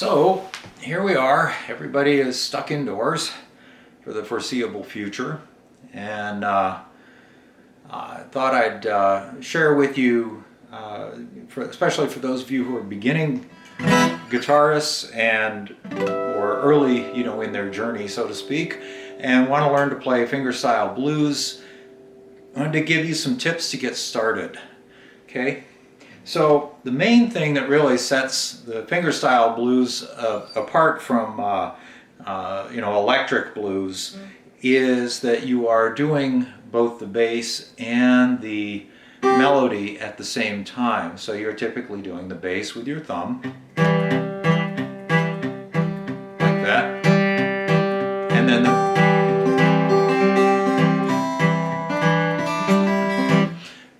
So here we are. Everybody is stuck indoors for the foreseeable future, and I thought I'd share with you, especially for those of you who are beginning guitarists and or early, in their journey, so to speak, and want to learn to play fingerstyle blues. I wanted to give you some tips to get started. Okay. So the main thing that really sets the fingerstyle blues apart from electric blues is that you are doing both the bass and the melody at the same time. So you're typically doing the bass with your thumb, like that, and then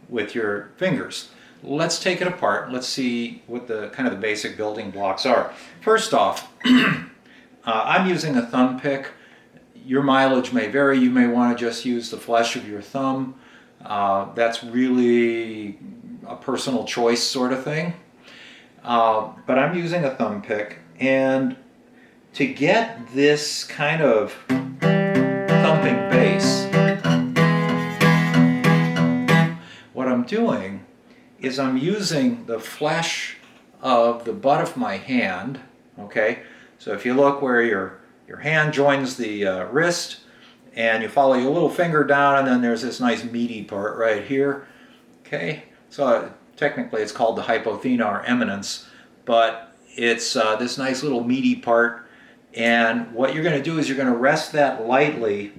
with your fingers. Let's take it apart. Let's see what the kind of the basic building blocks are. First off, I'm using a thumb pick. Your mileage may vary. You may want to just use the flesh of your thumb. That's really a personal choice sort of thing. But I'm using a thumb pick, and to get this kind of thumping bass, what I'm doing is I'm using the flesh of the butt of my hand, okay? So if you look where your hand joins the wrist, and you follow your little finger down, and then there's this nice meaty part right here, okay? So technically it's called the hypothenar eminence, but it's this nice little meaty part, and what you're gonna do is you're gonna rest that lightly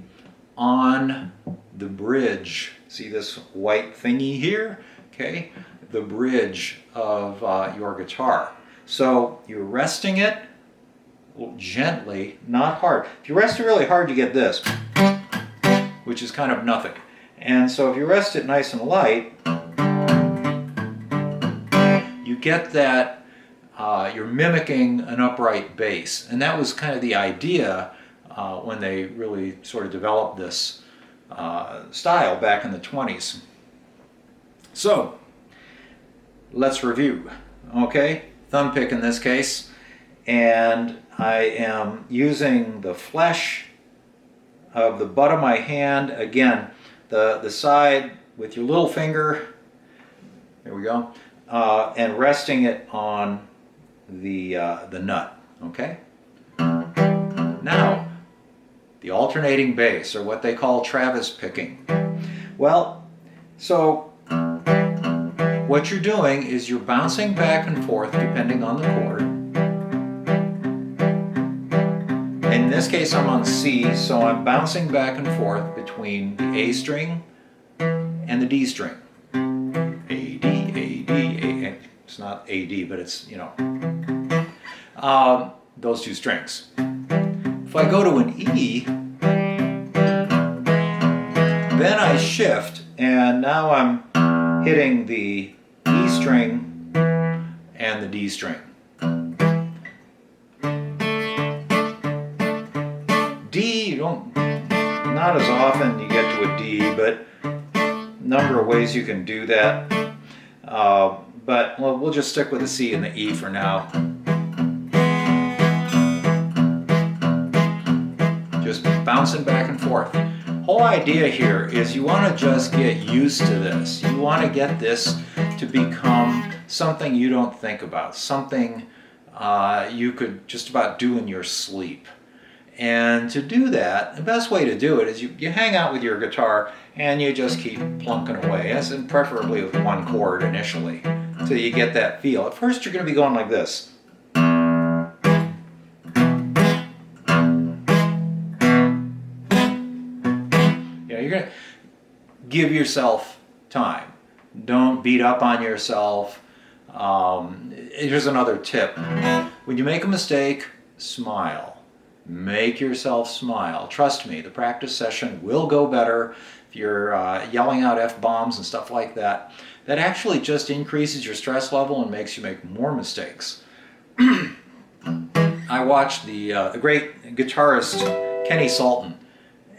on the bridge. See this white thingy here? Okay, the bridge of your guitar. So you're resting it gently, not hard. If you rest it really hard, you get this, which is kind of nothing. And so if you rest it nice and light, you get that you're mimicking an upright bass. And that was kind of the idea when they really sort of developed this style back in the 20s. So let's review. Okay, thumb pick in this case, and I am using the flesh of the butt of my hand, again the side with your little finger, there we go, and resting it on the nut. Okay, now the alternating bass, or what they call Travis picking. Well, so what you're doing is you're bouncing back and forth depending on the chord. In this case I'm on C, so I'm bouncing back and forth between the A string and the D string. A, D, A, D, A. It's not A, D, but it's, those two strings. If I go to an E, then I shift, and now I'm hitting the E string and the D string. D, not as often you get to a D, but a number of ways you can do that. But we'll just stick with the C and the E for now. Just bouncing back and forth. Whole idea here is you want to just get used to this. You want to get this to become something you don't think about, something you could just about do in your sleep. And to do that, the best way to do it is you hang out with your guitar and you just keep plunking away, and preferably with one chord initially, until you get that feel. At first you're going to be going like this. You're going to give yourself time. Don't beat up on yourself. Here's another tip. When you make a mistake, smile. Make yourself smile. Trust me, the practice session will go better if you're yelling out F-bombs and stuff like that. That actually just increases your stress level and makes you make more mistakes. I watched the great guitarist Kenny Sultan.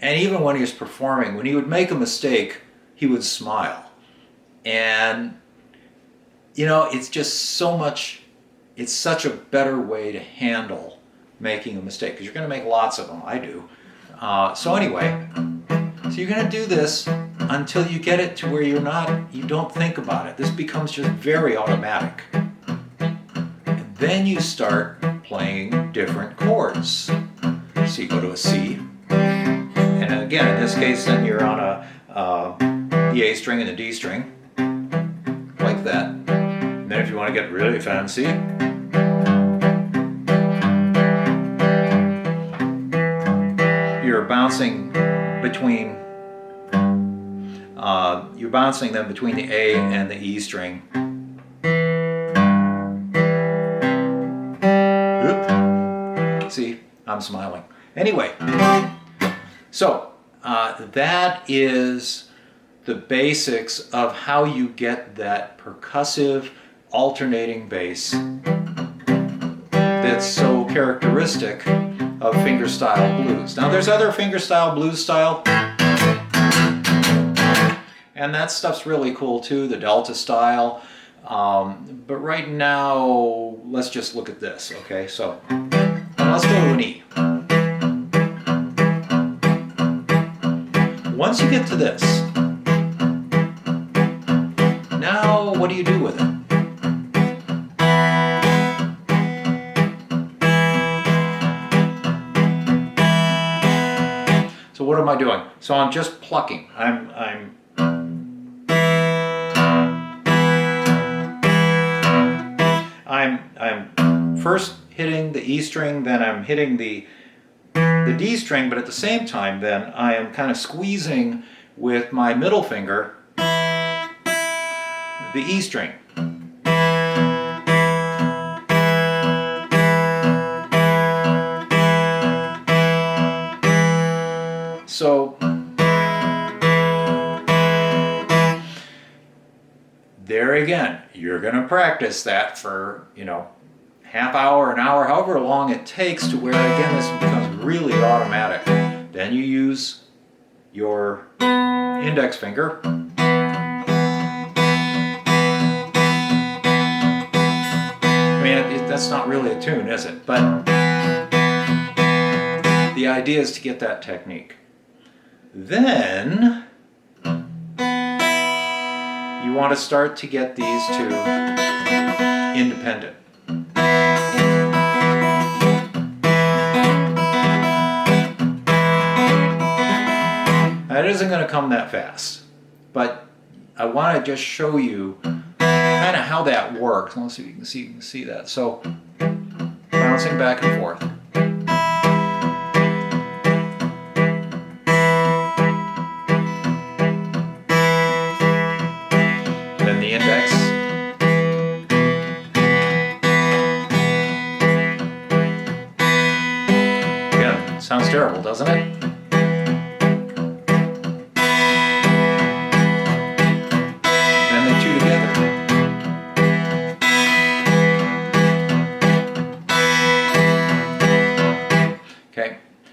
And even when he was performing, when he would make a mistake, he would smile. And, it's just so much it's such a better way to handle making a mistake, because you're going to make lots of them. I do. So anyway, so you're going to do this until you get it to where you don't think about it. This becomes just very automatic. And then you start playing different chords. So you go to a C, and again, in this case, then you're on the A string and the D string, like that. And then if you want to get really fancy, you're bouncing them between the A and the E string. Oop. See, I'm smiling. Anyway, so that is the basics of how you get that percussive alternating bass that's so characteristic of fingerstyle blues. Now there's other fingerstyle blues style, and that stuff's really cool too, the Delta style. But right now, let's just look at this, okay? So let's go to an E. Once you get to this, now what do you do with it? So what am I doing? So I'm just plucking. I'm first hitting the E string, then I'm hitting the D string, but at the same time then I am kind of squeezing with my middle finger the E string. So there again, you're going to practice that for, half hour, an hour, however long it takes, to where again this becomes really automatic. Then you use your index finger. I mean, that's not really a tune, is it? But the idea is to get that technique. Then you want to start to get these two independent. Now, it isn't going to come that fast, but I want to just show you kind of how that works. Let's see if you can see that. So bouncing back and forth. Then the index. Again, sounds terrible, doesn't it?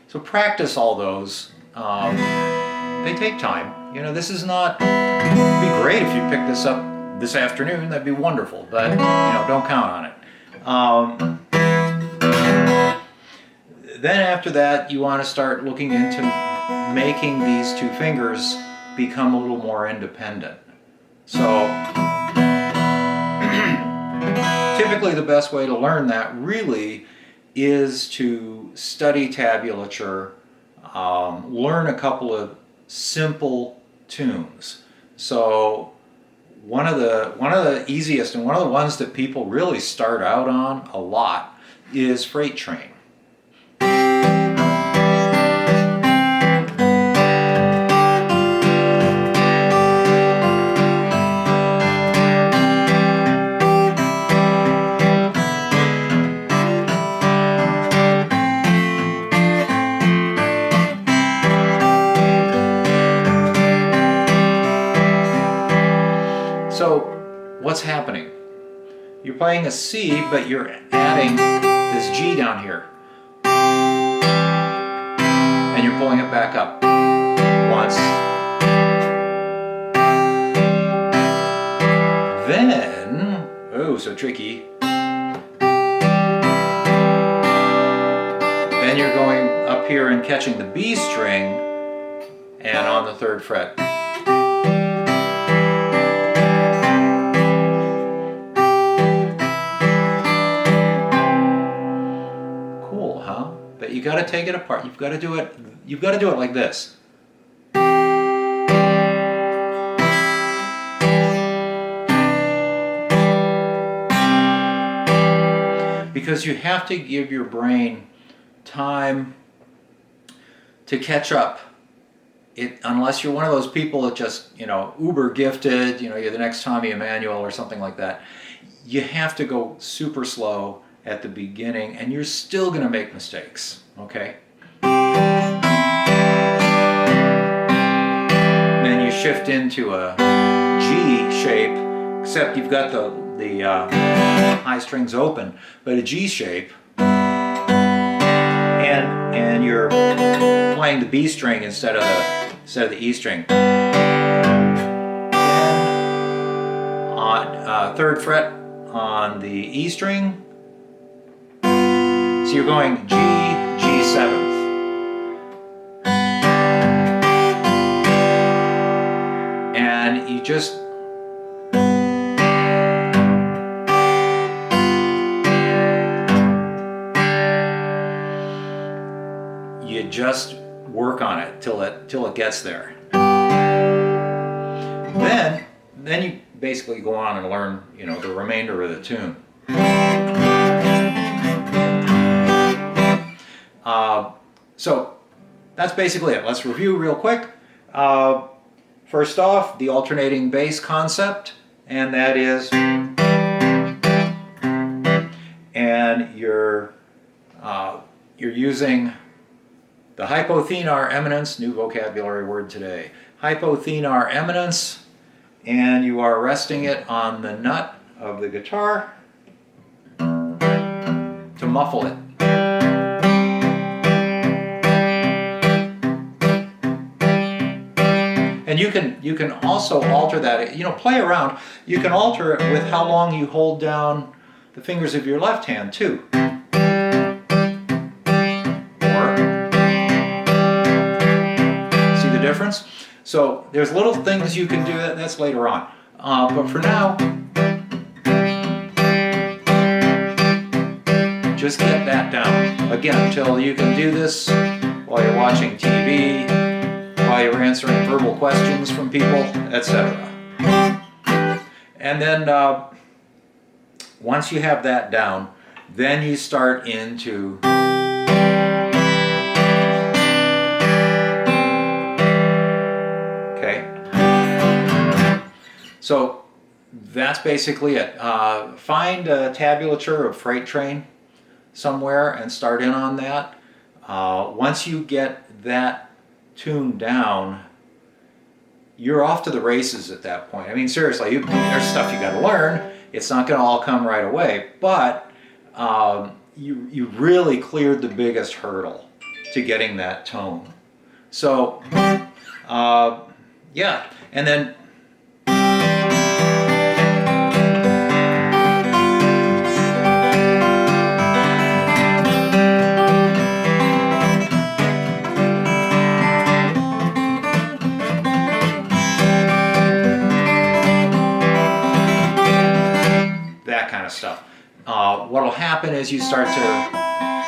So practice all those. They take time. This is not, it'd be great if you picked this up this afternoon. That'd be wonderful, but don't count on it. Then after that, you want to start looking into making these two fingers become a little more independent. So typically the best way to learn that really is to study tablature, learn a couple of simple tunes. So one of the easiest and one of the ones that people really start out on a lot is Freight Train. So what's happening? You're playing a C, but you're adding this G down here. And you're pulling it back up. Once. Then, oh, so tricky. then you're going up here and catching the B string and on the 3rd fret. Cool, huh? But you got to take it apart. You've got to do it. You've got to do it like this. Because you have to give your brain time to catch up. Unless you're one of those people that just, uber gifted, you're the next Tommy Emmanuel or something like that. You have to go super slow at the beginning, and you're still going to make mistakes, okay? Then you shift into a G shape, except you've got the high strings open, but a G shape, and you're playing the B string instead of the E string. Then on 3rd fret on the E string, so you're going G, G7th. And you just work on it till it gets there. Then you basically go on and learn, the remainder of the tune. So that's basically it. Let's review real quick. First off, the alternating bass concept, and that is, and you're using the hypothenar eminence, new vocabulary word today, hypothenar eminence, and you are resting it on the nut of the guitar to muffle it. And you can also alter that, play around. You can alter it with how long you hold down the fingers of your left hand too. Difference. So there's little things you can do, that's later on. But for now, just get that down. Again, until you can do this while you're watching TV, while you're answering verbal questions from people, etc. And then once you have that down, then you start into So that's basically it. Find a tablature of Freight Train somewhere and start in on that. Once you get that tuned down, you're off to the races at that point. I mean, seriously, there's stuff you got to learn. It's not going to all come right away, but you really cleared the biggest hurdle to getting that tone. So, yeah, and then stuff. What'll happen is you start to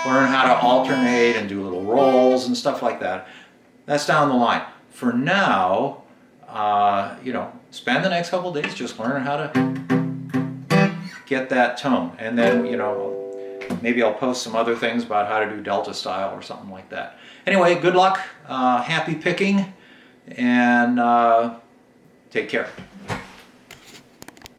learn how to alternate and do little rolls and stuff like that. That's down the line. For now, spend the next couple of days just learning how to get that tone. And then, maybe I'll post some other things about how to do Delta style or something like that. Anyway, good luck, happy picking, and take care.